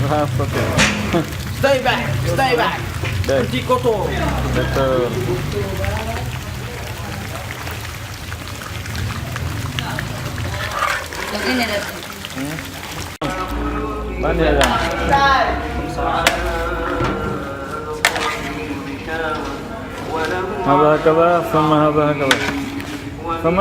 Apa tu? Stay back. Berhenti kotor. Betul. Ini ada. Mana ayam? هذا هكذا ثم هذا هكذا ثم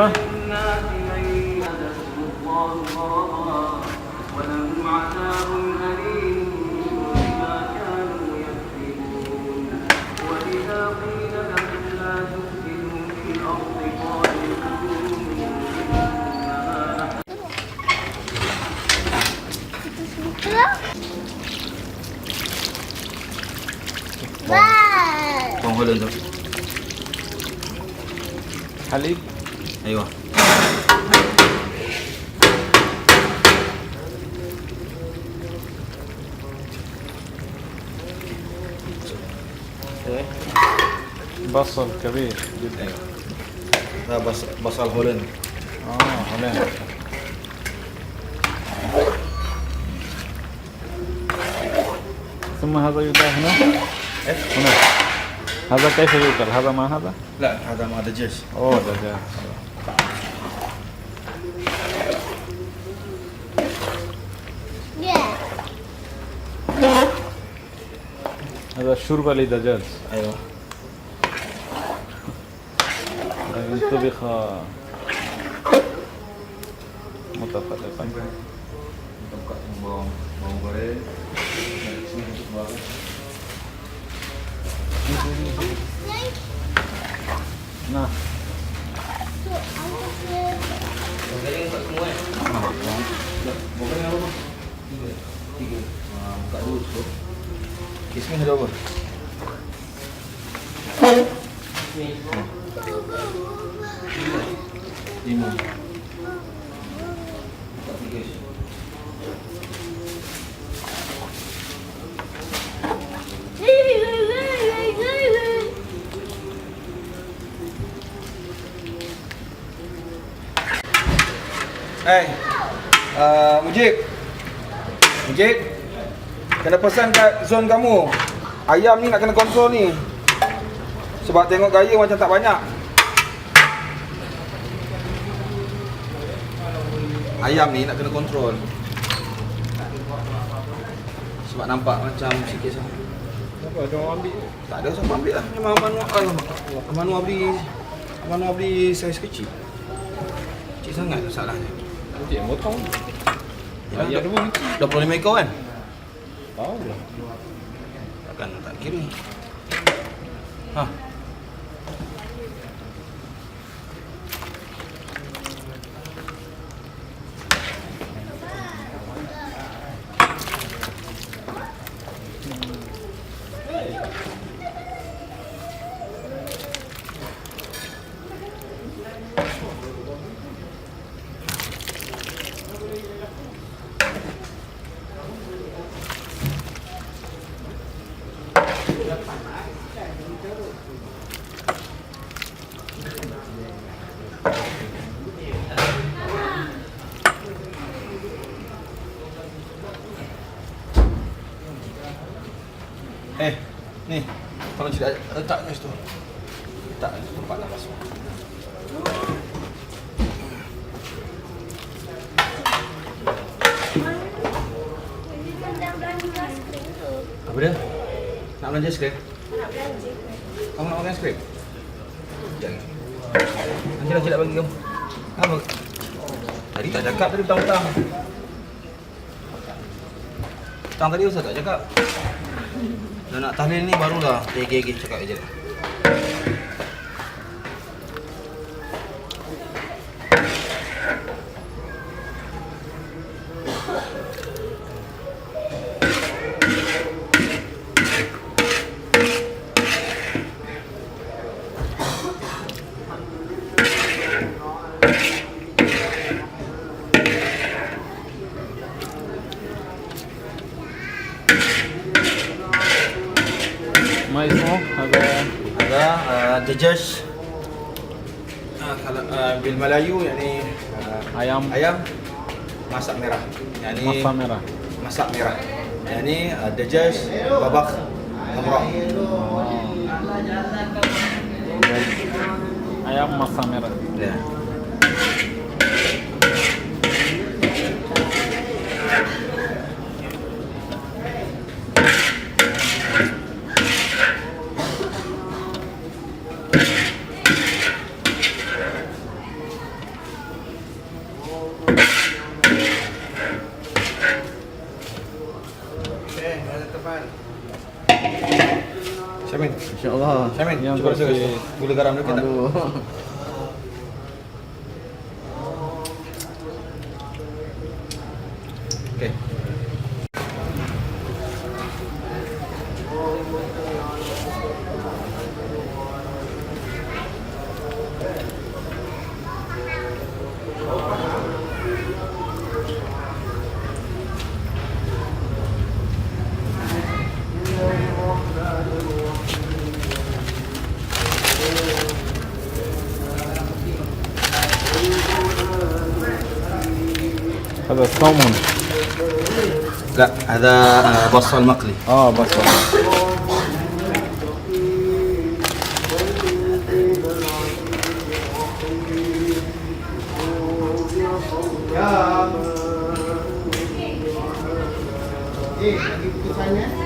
Buang holen tu. حليب ايوه. بصل كبير جدا. ايوه. هذا بصل هولند. هولند. ثم هذا يوضع هنا. هنا. هذا كيف يؤكل؟ هذا مع هذا؟ لا هذا مع دجاج. اوه دجاج. هذا الشوربة لدجاج. ايوه. ينطبخ متفرقا. Bawang goreng. Nah, Goreng kat semua kan? Goreng apa bang? Tiga. Buka dulu tu. Kismis ada apa? Lima. Buka tiga. Mujib, kena pesan kat zon kamu. Ayam ni nak kena kontrol ni. Sebab tengok gaya macam tak banyak. Ayam ni nak kena kontrol. Sebab nampak macam sikit sah. apa ada orang ambil? Tak ada siapa ambil lah. Memang Manu beli saiz kecil. Kecil sangat masalahnya. Cik motong. Ya, Ayam pun kecil. 25 ekor kan? Tahu lah. Takkan tak kira. Ha. Ni, tolong cik letak kat situ. Letak kat tempat nak basuh. Apa dia? Nak belanja es krim? Nak belanja. Kamu nak makan es krim? Jangan. Nanti nak bagi kamu. Apa? Tadi tak cakap tadi petang-petang. Petang tadi usah tak cakap. Dah nak tahlil ni barulah gigi cakap je. ما اسمه هذا دجاج kalau bil Melayu yakni ayam ayam masak merah. Yang ni Masak merah. masak merah. Yang ni dajaj babak hamra. Ayam masak merah. Ya. Syamin, InsyaAllah. Syamin, Yang cuba rasa bersih. gula garam dulu kita. Aduh. Okey. هذا صومون. لا هذا بصل مقلي. بصل. Lagi buku sana.